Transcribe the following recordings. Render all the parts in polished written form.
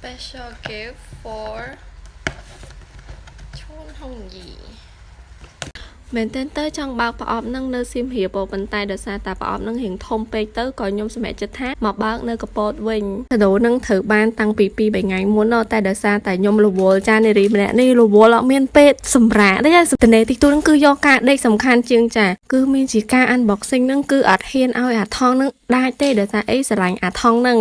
special gift for ឈូនហុងយីមែនតើទៅចង់បើកប្រអប់នឹងនៅសៀមរាបប៉ុន្តែដោយសារតែប្រអប់នឹងរៀងធំពេកទៅក៏ខ្ញុំសម្រេចចិត្តថាមកបើកនៅកពតវិញដូរនឹងត្រូវបានតាំងពី2 3ថ្ងៃមុនតែដោយសារតែខ្ញុំរវល់ចានារីម្នាក់នេះរវល់អត់មានពេកសម្រាប់ទេសត្វនេតិទូនឹងគឺយកការដេកសំខាន់ជាងចាគឺមានជាការ unboxing នឹងគឺអត់ហ៊ានឲ្យអាថងនឹងដាច់ទេដោយសារអីស្រឡាញ់អាថងនឹង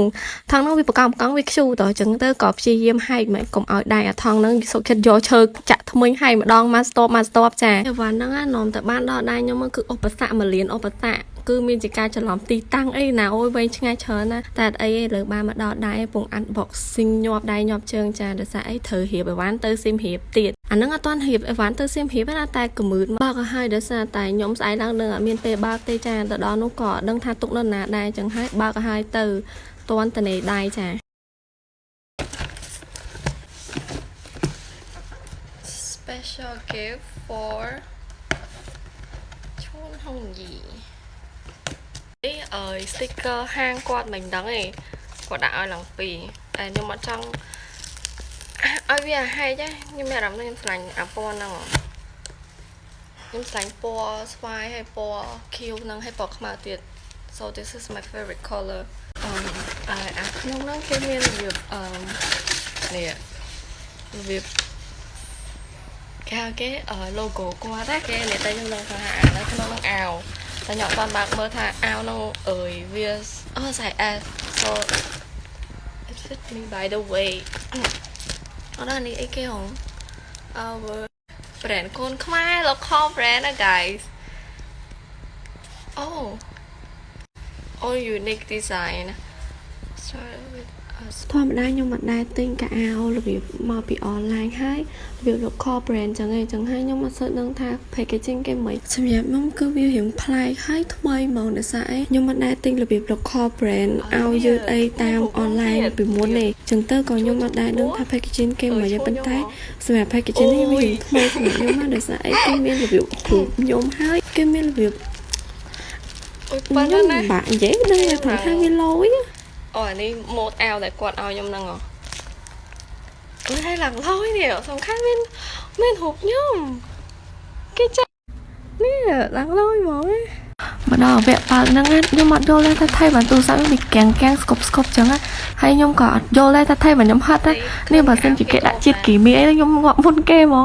វាបកង់វាខ្ជូតអញ្ចឹងទៅក៏ព្យាយាមហែកមិនកុំឲ្យដាច់អាថងនឹងសុខចិត្តយកឈើចាក់ថ្មិញហែកម្ដងមកស្ទប់ចាអីវ៉ាន់ហ្នឹងនាំតែបានដល់ដៃខ្ញុំគឺឧបសគ្គ1លានឧបសគ្គគឺមានជាការច្រឡំទីតាំងអីណាអូយវែងឆ្ងាយច្រើនណាតែអីលើបានមកដល់ដៃពង unboxing ញាប់ដៃញាប់ជើងចាដោយសារអីត្រូវរៀបអីវ៉ាន់ទៅសៀមរាបទៀតអាហ្នឹងអត់ទាន់រៀបអីវ៉ាន់ទៅសៀមរាបណាតែកមើលបើក៏ហើយដោយសារតែខ្ញុំស្អែកឡើងនឹងអត់មានពេលបើកទេចាទៅដល់នោះក៏ដឹងថាទុកនៅណាដែរអញ្ចឹងហើយបើកក៏ហើយទៅទាន់តនេដៃចា special gift for ឈូនហុងយីនេះsticker ហាងគាត់មិនដឹងទេគាត់ដាក់ឲ្យឡើងពីតែខ្ញុំអត់ចង់ឲ្យវាហែកខ្ញុំមានអារម្មណ៍ថាខ្ញុំឆ្លាញ់អាពណ៌ហ្នឹងខ្ញុំឆ្លាញ់ពណ៌ស្វាយហើយពណ៌ខៀវហ្នឹងហើយពណ៌ខ្មៅទៀត so this is my favorite color អាក្នុងហ្នឹងគេមានរបៀបនេះរបៀបគេlogo គាត់ណាគេនេះតែខ្ញុំនឹងថានៅក្នុងហ្នឹងអាវតែខ្ញុំអត់បានបើកមើលថាអាវហ្នឹងវាស្អែកso it fit me by the way អត់នេះអីគេហងbrand កូនខ្មែរ local brand ណា guys unique design ធម្មតាខ្ញុំមិនដែរទិញកៅអៅរបៀបមកពី online ហើយរបៀប local brand ចឹងហើយខ្ញុំអត់សូវដឹងថា packaging គេមិនសម្រាប់ខ្ញុំគឺវារៀងប្លែកហើយថ្មីហ្មងដោយសារអីខ្ញុំមិនដែរទិញរបៀប local brand ឲ្យយឺតអីតាម online ពីមុនទេចឹងទៅក៏ខ្ញុំអត់ដែរដឹងថា packaging គេមិនប៉ុន្តែសម្រាប់ packaging នេះវារៀងថ្មីសម្រាប់ខ្ញុំណាដោយសារអីគេមានរបៀបគ្រប់ខ្ញុំហើយគេមានរបៀបប៉ុណ្ណាបាក់និយាយដឹងថាវាលយអានេះម៉ូតអាវដែលគាត់ឲ្យខ្ញុំហ្នឹងហើយឡើងឡយនេះសំខាន់មានរូបខ្ញុំគេចាក់នេះឡើងឡយហ្មងមកដល់វគ្គបើកហ្នឹងខ្ញុំអត់យល់ទេថាថៃបានទូរស័ព្ទវាកាំងស្គប់ចឹងហើយខ្ញុំក៏អត់យល់ដែរថាថៃបានខ្ញុំហត់នេះបើសិនជាគេដាក់ជាតិគីមីអីខ្ញុំងាប់មុនគេហ្មង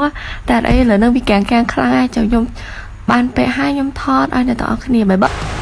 តែអីឥឡូវហ្នឹងវាកាំងខ្លាំងហើយចាំខ្ញុំបានពេលហើយខ្ញុំថតឲ្យអ្នកទាំងអស់គ្នាបាយ